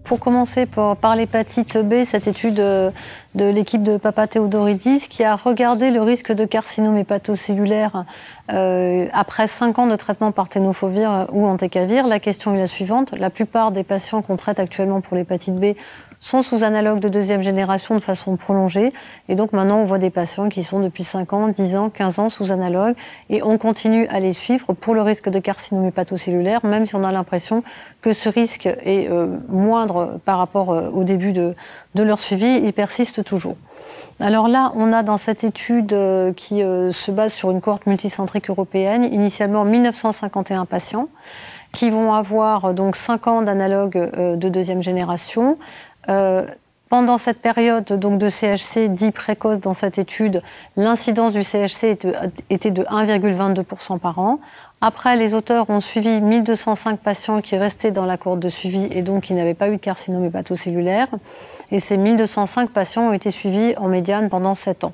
pour commencer par l'hépatite B, cette étude de l'équipe de Papatheodoridis qui a regardé le risque de carcinome hépatocellulaire après 5 ans de traitement par tenofovir ou entecavir. La question est la suivante. La plupart des patients qu'on traite actuellement pour l'hépatite B sont sous analogues de deuxième génération de façon prolongée. Et donc maintenant, on voit des patients qui sont depuis 5 ans, 10 ans, 15 ans sous analogues. Et on continue à les suivre pour le risque de carcinome hépatocellulaire, même si on a l'impression que ce risque est moindre par rapport au début de leur suivi, il persiste toujours. Alors là, on a dans cette étude qui se base sur une cohorte multicentrique européenne, initialement 1951 patients, qui vont avoir donc 5 ans d'analogue de deuxième génération. Pendant cette période donc, de CHC dit précoce dans cette étude, l'incidence du CHC était de 1,22% par an. Après, les auteurs ont suivi 1205 patients qui restaient dans la cohorte de suivi et donc qui n'avaient pas eu de carcinome hépatocellulaire. Et ces 1205 patients ont été suivis en médiane pendant 7 ans.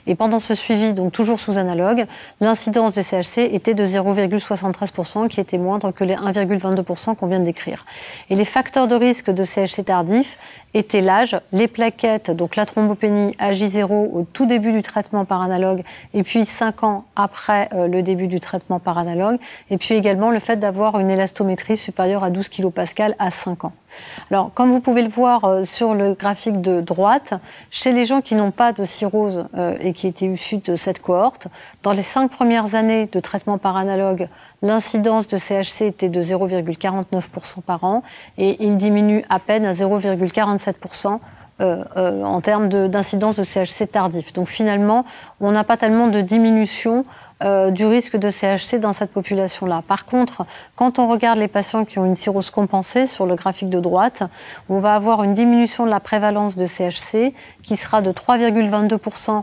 Et pendant ce suivi, donc toujours sous analogue, l'incidence de CHC était de 0,73%, qui était moindre que les 1,22% qu'on vient de décrire. Et les facteurs de risque de CHC tardif étaient l'âge, les plaquettes, donc la thrombopénie AJ0 au tout début du traitement par analogue, et puis 5 ans après le début du traitement par analogue, et puis également le fait d'avoir une élastométrie supérieure à 12 kPa à 5 ans. Alors, comme vous pouvez le voir sur le graphique de droite, chez les gens qui n'ont pas de cirrhose et qui étaient issus de cette cohorte, dans les 5 premières années de traitement par analogue, l'incidence de CHC était de 0,49% par an et il diminue à peine à 0,47% en termes d'incidence de CHC tardif. Donc finalement, on n'a pas tellement de diminution du risque de CHC dans cette population-là. Par contre, quand on regarde les patients qui ont une cirrhose compensée sur le graphique de droite, on va avoir une diminution de la prévalence de CHC qui sera de 3,22%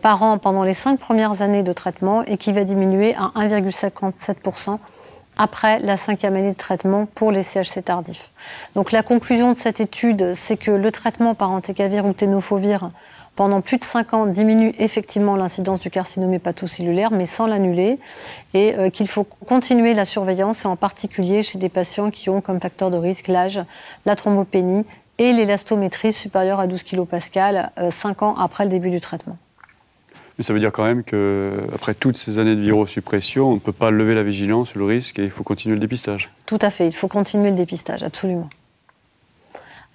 par an pendant les 5 premières années de traitement et qui va diminuer à 1,57% après la 5e année de traitement pour les CHC tardifs. Donc la conclusion de cette étude, c'est que le traitement par entecavir ou tenofovir pendant plus de 5 ans diminue effectivement l'incidence du carcinome hépatocellulaire, mais sans l'annuler, et qu'il faut continuer la surveillance, et en particulier chez des patients qui ont comme facteur de risque l'âge, la thrombopénie et l'élastométrie supérieure à 12 kPa 5 ans après le début du traitement. Mais ça veut dire quand même qu'après toutes ces années de virosuppression, on ne peut pas lever la vigilance sur le risque et il faut continuer le dépistage. Tout à fait, il faut continuer le dépistage, absolument.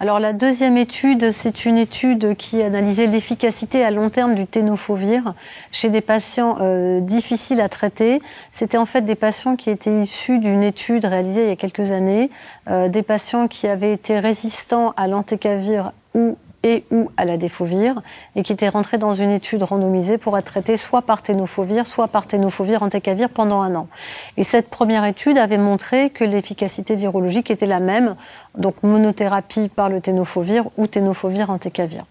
Alors la deuxième étude, c'est une étude qui analysait l'efficacité à long terme du tenofovir chez des patients difficiles à traiter. C'était en fait des patients qui étaient issus d'une étude réalisée il y a quelques années, des patients qui avaient été résistants à l'entecavir ou à la défovir et qui étaient rentrés dans une étude randomisée pour être traités soit par tenofovir entecavir pendant 1 an. Et cette première étude avait montré que l'efficacité virologique était la même, donc monothérapie par le tenofovir ou tenofovir entecavir.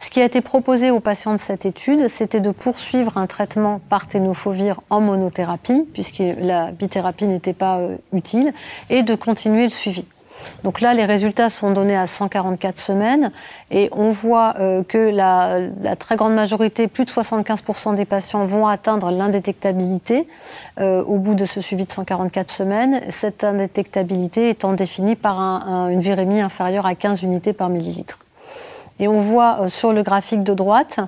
Ce qui a été proposé aux patients de cette étude, c'était de poursuivre un traitement par tenofovir en monothérapie, puisque la bithérapie n'était pas utile, et de continuer le suivi. Donc là, les résultats sont donnés à 144 semaines et on voit que la très grande majorité, plus de 75% des patients vont atteindre l'indétectabilité au bout de ce suivi de 144 semaines. Cette indétectabilité étant définie par une virémie inférieure à 15 unités par millilitre. Et on voit sur le graphique de droite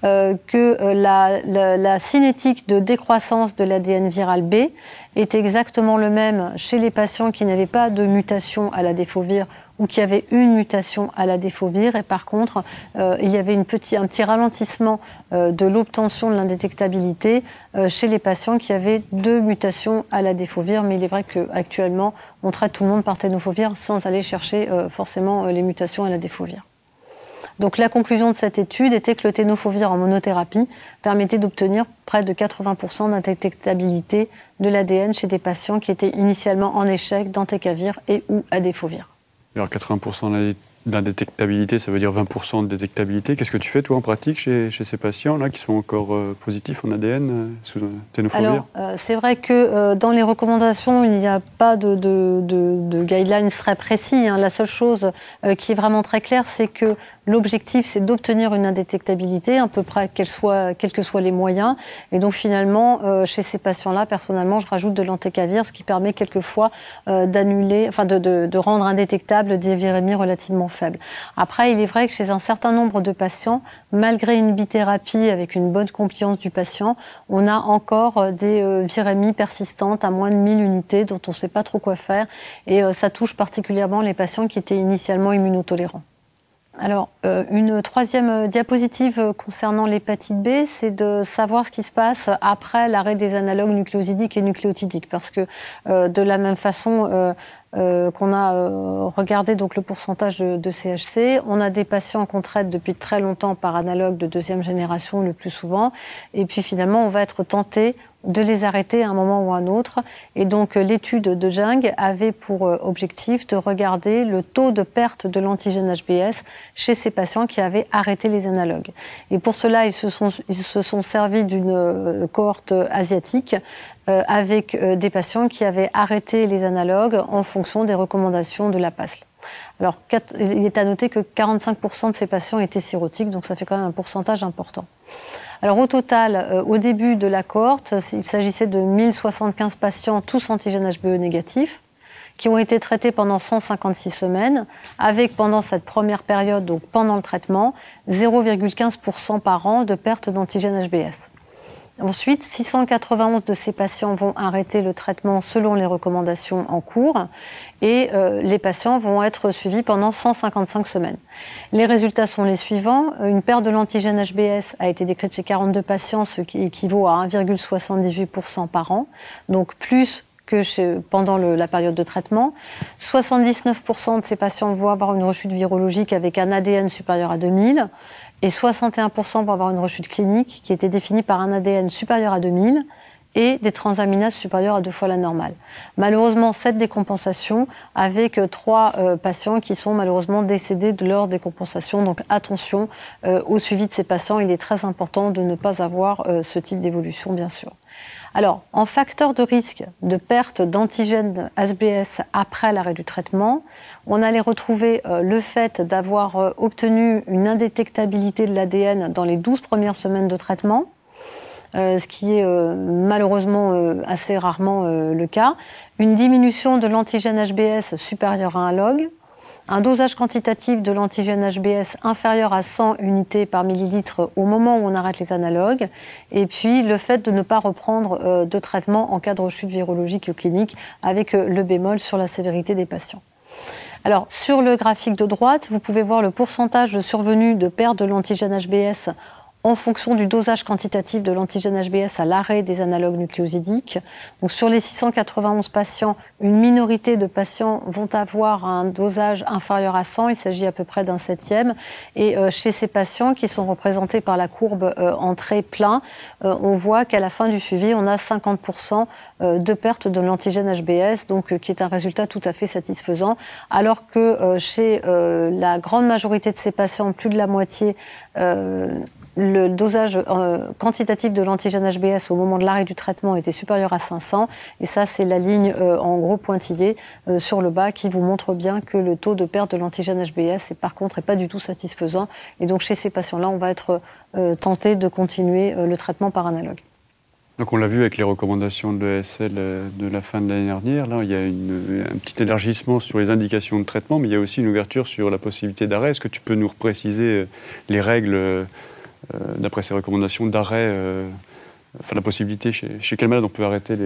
que la cinétique de décroissance de l'ADN viral B est exactement le même chez les patients qui n'avaient pas de mutation à la défovir ou qui avaient une mutation à la défovir. Et par contre, il y avait un petit ralentissement de l'obtention de l'indétectabilité chez les patients qui avaient 2 mutations à la défovir. Mais il est vrai qu'actuellement, on traite tout le monde par tenofovir sans aller chercher forcément les mutations à la défovir. Donc la conclusion de cette étude était que le tenofovir en monothérapie permettait d'obtenir près de 80% d'indétectabilité de l'ADN chez des patients qui étaient initialement en échec d'entecavir et ou adéfovir. Alors 80% d'indétectabilité, ça veut dire 20% de détectabilité. Qu'est-ce que tu fais, toi, en pratique, chez ces patients-là, qui sont encore positifs en ADN sous tenofovir? Alors, c'est vrai que dans les recommandations, il n'y a pas de guidelines très précis. Hein. La seule chose qui est vraiment très claire, c'est que l'objectif, c'est d'obtenir une indétectabilité, à peu près quels que soient les moyens. Et donc, finalement, chez ces patients-là, personnellement, je rajoute de l'entecavir, ce qui permet quelquefois d'annuler, enfin de rendre indétectable des virémies relativement faibles. Après, il est vrai que chez un certain nombre de patients, malgré une bithérapie avec une bonne compliance du patient, on a encore des virémies persistantes à moins de 1000 unités dont on ne sait pas trop quoi faire. Et ça touche particulièrement les patients qui étaient initialement immunotolérants. Alors, une troisième diapositive concernant l'hépatite B, c'est de savoir ce qui se passe après l'arrêt des analogues nucléosidiques et nucléotidiques. Parce que de la même façon qu'on a regardé donc, le pourcentage de CHC, on a des patients qu'on traite depuis très longtemps par analogue de deuxième génération le plus souvent. Et puis finalement, on va être tenté de les arrêter à un moment ou à un autre. Et donc l'étude de Jung avait pour objectif de regarder le taux de perte de l'antigène HBS chez ces patients qui avaient arrêté les analogues. Et pour cela, ils se sont servis d'une cohorte asiatique avec des patients qui avaient arrêté les analogues en fonction des recommandations de la PASL. Alors, il est à noter que 45% de ces patients étaient cirrhotiques, donc ça fait quand même un pourcentage important. Alors au total, au début de la cohorte, il s'agissait de 1075 patients, tous antigènes HBE négatifs, qui ont été traités pendant 156 semaines, avec pendant cette première période, donc pendant le traitement, 0,15% par an de perte d'antigène HBS. Ensuite, 691 de ces patients vont arrêter le traitement selon les recommandations en cours et les patients vont être suivis pendant 155 semaines. Les résultats sont les suivants. Une perte de l'antigène HBS a été décrite chez 42 patients, ce qui équivaut à 1,78% par an, donc plus que pendant la période de traitement. 79% de ces patients vont avoir une rechute virologique avec un ADN supérieur à 2000 et 61% vont avoir une rechute clinique qui était définie par un ADN supérieur à 2000 et des transaminases supérieures à 2 fois la normale. Malheureusement, cette décompensation avec 3 patients qui sont malheureusement décédés de leur décompensation. Donc attention au suivi de ces patients. Il est très important de ne pas avoir ce type d'évolution, bien sûr. Alors, en facteur de risque de perte d'antigène HBS après l'arrêt du traitement, on allait retrouver le fait d'avoir obtenu une indétectabilité de l'ADN dans les 12 premières semaines de traitement, ce qui est malheureusement assez rarement le cas, une diminution de l'antigène HBS supérieure à 1 log, un dosage quantitatif de l'antigène HBS inférieur à 100 unités par millilitre au moment où on arrête les analogues, et puis le fait de ne pas reprendre de traitement en cas de rechute virologique ou clinique, avec le bémol sur la sévérité des patients. Alors, sur le graphique de droite, vous pouvez voir le pourcentage de survenue de perte de l'antigène HBS en fonction du dosage quantitatif de l'antigène HBS à l'arrêt des analogues nucléosidiques. Donc, sur les 691 patients, une minorité de patients vont avoir un dosage inférieur à 100, il s'agit à peu près d'un septième. Et chez ces patients qui sont représentés par la courbe en trait plein, on voit qu'à la fin du suivi, on a 50% de perte de l'antigène HBS, donc qui est un résultat tout à fait satisfaisant, alors que chez la grande majorité de ces patients, plus de la moitié, le dosage quantitatif de l'antigène HBS au moment de l'arrêt du traitement était supérieur à 500. Et ça, c'est la ligne en gros pointillé sur le bas qui vous montre bien que le taux de perte de l'antigène HBS, par contre, n'est pas du tout satisfaisant. Et donc, chez ces patients-là, on va être tenté de continuer le traitement par analogue. Donc on l'a vu avec les recommandations de l'ESL de la fin de l'année dernière. Là, il y a un petit élargissement sur les indications de traitement, mais il y a aussi une ouverture sur la possibilité d'arrêt. Est-ce que tu peux nous repréciser les règles d'après ces recommandations d'arrêt, la possibilité chez quel malade on peut arrêter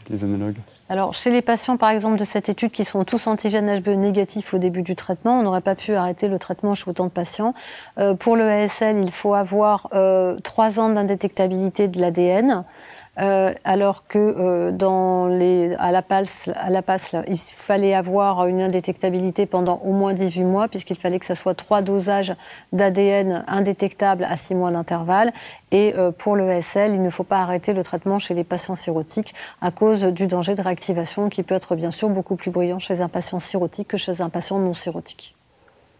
les analogues? Alors, chez les patients, par exemple, de cette étude qui sont tous antigènes HBE négatifs au début du traitement, on n'aurait pas pu arrêter le traitement chez autant de patients. Pour le ASL, il faut avoir 3 ans d'indétectabilité de l'ADN. Alors que à la PASL, il fallait avoir une indétectabilité pendant au moins 18 mois, puisqu'il fallait que ça soit 3 dosages d'ADN indétectables à 6 mois d'intervalle. Et pour le ESL, il ne faut pas arrêter le traitement chez les patients cirrhotiques à cause du danger de réactivation qui peut être bien sûr beaucoup plus brillant chez un patient cirrhotique que chez un patient non cirrhotique.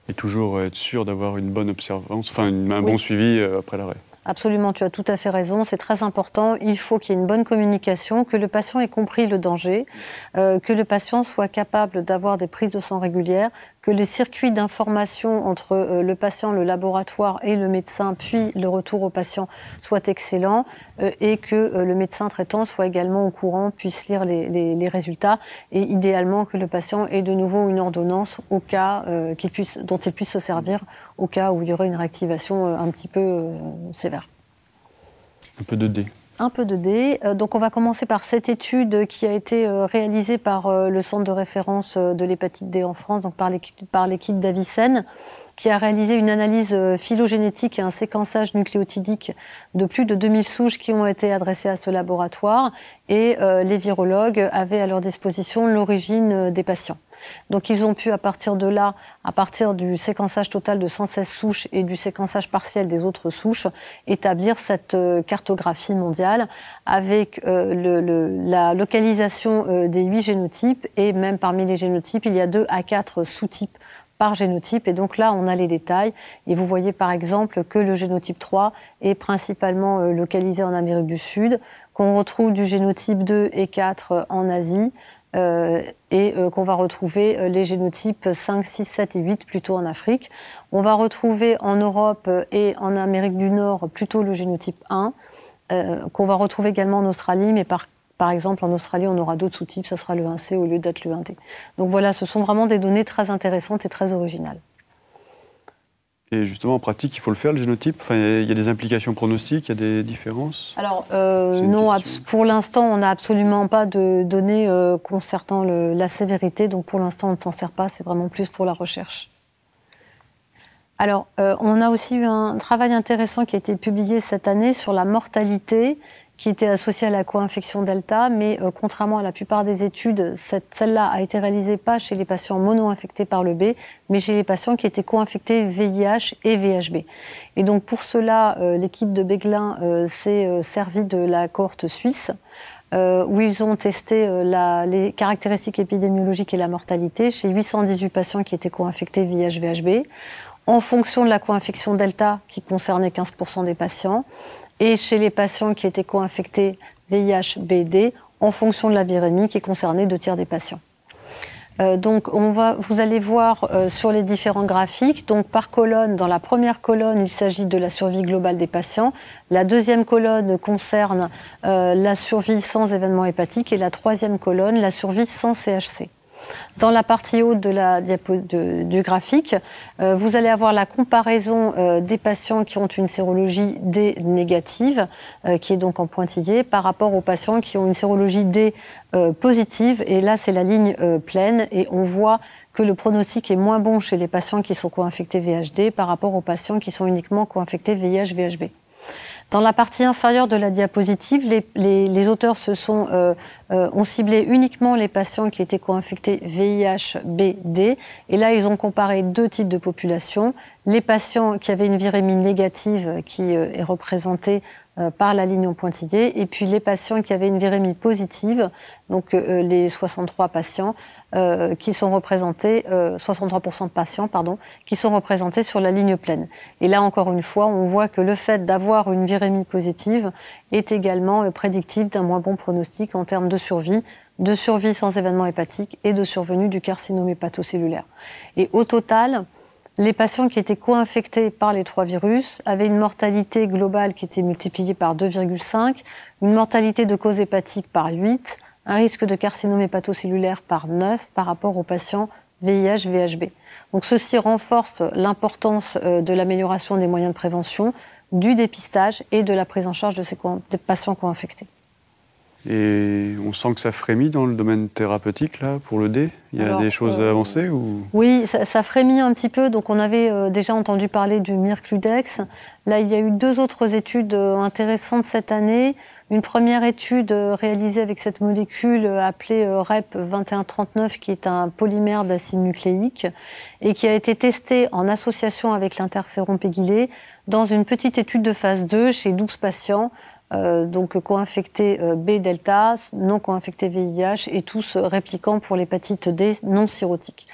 Et toujours être sûr d'avoir une bonne observance, enfin un bon suivi après l'arrêt. Absolument, tu as tout à fait raison, c'est très important. Il faut qu'il y ait une bonne communication, que le patient ait compris le danger, que le patient soit capable d'avoir des prises de sang régulières, que les circuits d'information entre le patient, le laboratoire et le médecin, puis le retour au patient, soient excellents et que le médecin traitant soit également au courant, puisse lire les résultats et idéalement que le patient ait de nouveau une ordonnance au cas dont il puisse se servir au cas où il y aurait une réactivation un petit peu sévère. Un peu de D. Un peu de D. Donc on va commencer par cette étude qui a été réalisée par le centre de référence de l'hépatite D en France, donc par l'équipe d'Avicenne, qui a réalisé une analyse phylogénétique et un séquençage nucléotidique de plus de 2000 souches qui ont été adressées à ce laboratoire. Et les virologues avaient à leur disposition l'origine des patients. Donc ils ont pu, à partir de là, à partir du séquençage total de 116 souches et du séquençage partiel des autres souches, établir cette cartographie mondiale avec la localisation des 8 génotypes. Et même parmi les génotypes, il y a 2 à 4 sous-types par génotype. Et donc là, on a les détails. Et vous voyez par exemple que le génotype 3 est principalement localisé en Amérique du Sud, qu'on retrouve du génotype 2 et 4 en Asie, et qu'on va retrouver les génotypes 5, 6, 7 et 8 plutôt en Afrique. On va retrouver en Europe et en Amérique du Nord plutôt le génotype 1, qu'on va retrouver également en Australie, mais par exemple, en Australie, on aura d'autres sous-types, ça sera le 1C au lieu d'être le 1D. Donc voilà, ce sont vraiment des données très intéressantes et très originales. Et justement, en pratique, il faut le faire, le génotype. Enfin, il y a des implications pronostiques, il y a des différences? Alors, non, pour l'instant, on n'a absolument pas de données concernant la sévérité. Donc, pour l'instant, on ne s'en sert pas. C'est vraiment plus pour la recherche. Alors, on a aussi eu un travail intéressant qui a été publié cette année sur la mortalité qui était associée à la co-infection Delta, mais contrairement à la plupart des études, celle-là a été réalisée pas chez les patients mono-infectés par le B, mais chez les patients qui étaient co-infectés VIH et VHB. Et donc pour cela, l'équipe de Béguelin s'est servie de la cohorte suisse, où ils ont testé les caractéristiques épidémiologiques et la mortalité chez 818 patients qui étaient co-infectés VIH-VHB, en fonction de la co-infection Delta qui concernait 15% des patients, et chez les patients qui étaient co-infectés VIH-BD, en fonction de la virémie qui concernait 2 tiers des patients. Donc vous allez voir sur les différents graphiques, donc par colonne, dans la première colonne, il s'agit de la survie globale des patients, la deuxième colonne concerne la survie sans événement hépatique et la troisième colonne, la survie sans CHC. Dans la partie haute du graphique, vous allez avoir la comparaison des patients qui ont une sérologie D négative, qui est donc en pointillé, par rapport aux patients qui ont une sérologie D positive. Et là, c'est la ligne pleine. Et on voit que le pronostic est moins bon chez les patients qui sont co-infectés VHD par rapport aux patients qui sont uniquement co-infectés VIH-VHB. Dans la partie inférieure de la diapositive, les auteurs ont ciblé uniquement les patients qui étaient co-infectés VIH-BD. Et là, ils ont comparé 2 types de populations. Les patients qui avaient une virémie négative, qui est représentée par la ligne en pointillé, et puis les patients qui avaient une virémie positive, donc les 63 patients qui sont représentés, 63% de patients, pardon, qui sont représentés sur la ligne pleine. Et là, encore une fois, on voit que le fait d'avoir une virémie positive est également prédictif d'un moins bon pronostic en termes de survie sans événement hépatique et de survenue du carcinome hépatocellulaire. Et au total, les patients qui étaient co-infectés par les 3 virus avaient une mortalité globale qui était multipliée par 2,5, une mortalité de cause hépatique par 8, un risque de carcinome hépatocellulaire par 9 par rapport aux patients VIH-VHB. Donc ceci renforce l'importance de l'amélioration des moyens de prévention, du dépistage et de la prise en charge des patients co-infectés. Et on sent que ça frémit dans le domaine thérapeutique, là, pour le D. Il y a des choses avancées ou... Oui, ça frémit un petit peu. Donc on avait déjà entendu parler du Mircludex. Là, il y a eu 2 autres études intéressantes cette année. Une première étude réalisée avec cette molécule appelée REP 2139, qui est un polymère d'acide nucléique, et qui a été testée en association avec l'interféron pégylé dans une petite étude de phase 2 chez 12 patients, donc co-infectés B-delta, non co-infectés VIH et tous répliquants pour l'hépatite D non cirrhotique.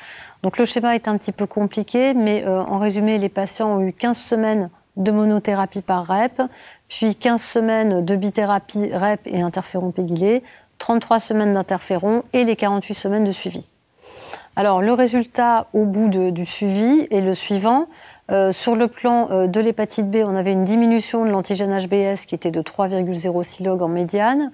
Donc le schéma est un petit peu compliqué, mais en résumé, les patients ont eu 15 semaines de monothérapie par REP, puis 15 semaines de bithérapie REP et interféron pégylé, 33 semaines d'interféron et les 48 semaines de suivi. Alors le résultat au bout du suivi est le suivant. Sur le plan de l'hépatite B, on avait une diminution de l'antigène HBS qui était de 3,06 log en médiane.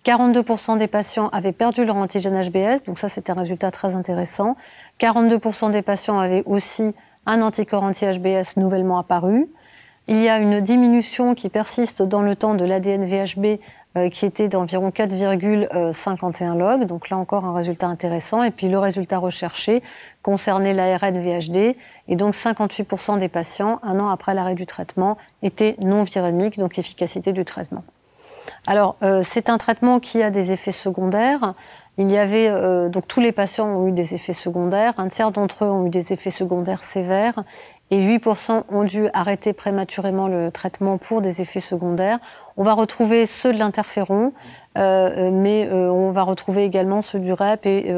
42% des patients avaient perdu leur antigène HBS, donc ça c'était un résultat très intéressant. 42% des patients avaient aussi un anticorps anti-HBS nouvellement apparu. Il y a une diminution qui persiste dans le temps de l'ADN VHB qui était d'environ 4,51 log, donc là encore un résultat intéressant. Et puis le résultat recherché concernait l'ARN VHD, et donc 58% des patients, un an après l'arrêt du traitement, étaient non virémiques, donc efficacité du traitement. Alors c'est un traitement qui a des effets secondaires. Il y avait, donc tous les patients ont eu des effets secondaires, un tiers d'entre eux ont eu des effets secondaires sévères, et 8% ont dû arrêter prématurément le traitement pour des effets secondaires. On va retrouver ceux de l'interféron, mais on va retrouver également ceux du REP, et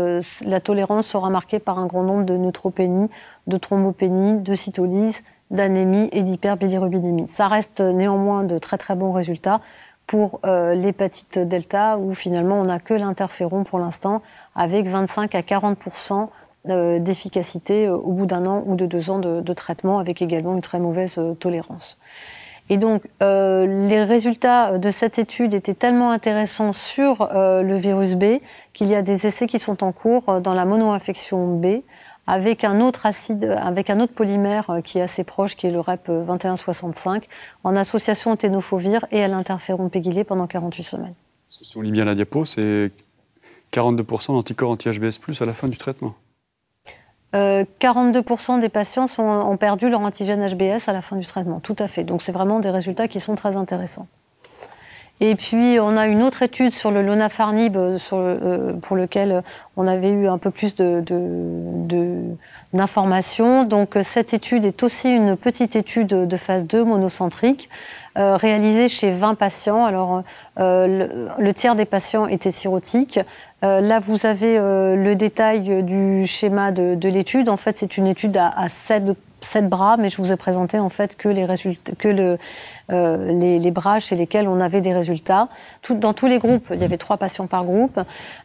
la tolérance sera marquée par un grand nombre de neutropénies, de thrombopénies, de cytolyse, d'anémie et d'hyperbilirubinémie. Ça reste néanmoins de très très bons résultats pour l'hépatite delta, où finalement on n'a que l'interféron pour l'instant, avec 25 à 40% d'efficacité au bout d'un an ou de 2 ans de traitement, avec également une très mauvaise tolérance. Et donc, les résultats de cette étude étaient tellement intéressants sur le virus B qu'il y a des essais qui sont en cours dans la monoinfection B, avec un autre acide, avec un autre polymère qui est assez proche, qui est le REP 2165, en association au tenofovir et à l'interféron pégylé pendant 48 semaines. Si on lit bien la diapo, c'est 42% d'anticorps anti-HBS+ à la fin du traitement. 42% des patients ont perdu leur antigène HBS à la fin du traitement, tout à fait. Donc c'est vraiment des résultats qui sont très intéressants. Et puis on a une autre étude sur le lonafarnib pour lequel on avait eu un peu plus d'informations. Donc cette étude est aussi une petite étude de phase 2 monocentrique réalisée chez 20 patients. Alors le tiers des patients étaient cirrhotiques. Là, vous avez le détail du schéma de l'étude. En fait, c'est une étude à 7 bras, mais je vous ai présenté en fait que les résultats, que les bras chez lesquels on avait des résultats. Dans tous les groupes, il y avait 3 patients par groupe.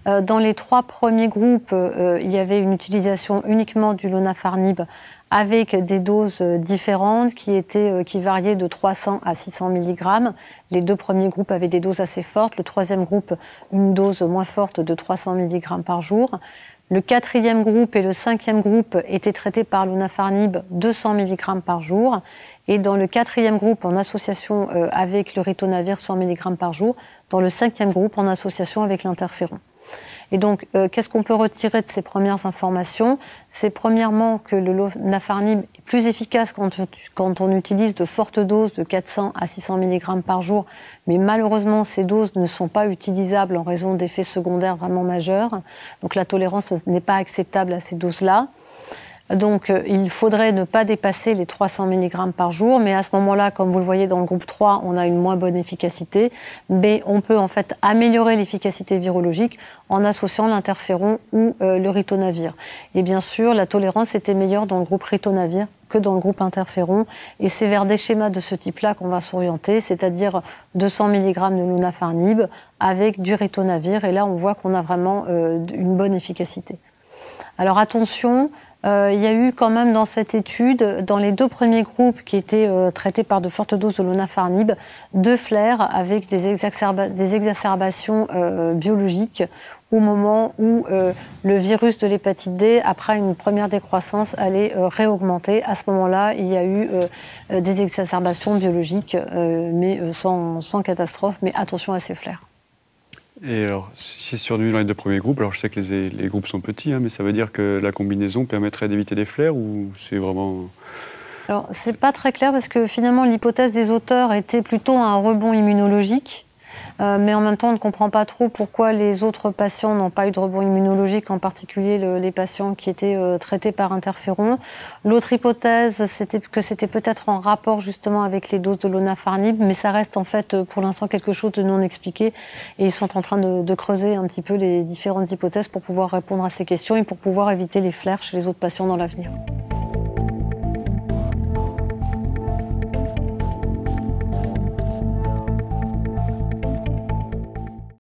Dans les 3 premiers groupes, il y avait une utilisation uniquement du lonafarnib avec des doses différentes qui variaient de 300 à 600 mg. Les 2 premiers groupes avaient des doses assez fortes. Le 3e groupe, une dose moins forte de 300 mg par jour. Le 4e groupe et le 5e groupe étaient traités par lonafarnib 200 mg par jour. Et dans le 4e groupe, en association avec le ritonavir 100 mg par jour. Dans le 5e groupe, en association avec l'interféron. Et donc, qu'est-ce qu'on peut retirer de ces premières informations? C'est premièrement que le lonafarnib est plus efficace quand on utilise de fortes doses de 400 à 600 mg par jour, mais malheureusement, ces doses ne sont pas utilisables en raison d'effets secondaires vraiment majeurs. Donc la tolérance n'est pas acceptable à ces doses-là. Donc il faudrait ne pas dépasser les 300 mg par jour, mais à ce moment-là, comme vous le voyez dans le groupe 3, on a une moins bonne efficacité, mais on peut en fait améliorer l'efficacité virologique en associant l'interféron ou le ritonavir. Et bien sûr, la tolérance était meilleure dans le groupe ritonavir que dans le groupe interféron, et c'est vers des schémas de ce type-là qu'on va s'orienter, c'est-à-dire 200 mg de lonafarnib avec du ritonavir, et là on voit qu'on a vraiment une bonne efficacité. Alors attention, il y a eu quand même dans cette étude, dans les 2 premiers groupes qui étaient traités par de fortes doses de lonafarnib, 2 flares avec des exacerbations biologiques au moment où le virus de l'hépatite D, après une première décroissance, allait réaugmenter. À ce moment-là, il y a eu des exacerbations biologiques, mais sans catastrophe, mais attention à ces flares. Et alors, si c'est survenu dans les 2 premiers groupes, alors je sais que les groupes sont petits, mais ça veut dire que la combinaison permettrait d'éviter des flares, ou c'est vraiment... Alors, c'est pas très clair parce que finalement, l'hypothèse des auteurs était plutôt un rebond immunologique. mais en même temps, on ne comprend pas trop pourquoi les autres patients n'ont pas eu de rebond immunologique, en particulier les patients qui étaient traités par interféron. L'autre hypothèse, c'était que c'était peut-être en rapport justement avec les doses de l'onafarnib, mais ça reste en fait pour l'instant quelque chose de non expliqué, et ils sont en train de creuser un petit peu les différentes hypothèses pour pouvoir répondre à ces questions et pour pouvoir éviter les flares chez les autres patients dans l'avenir.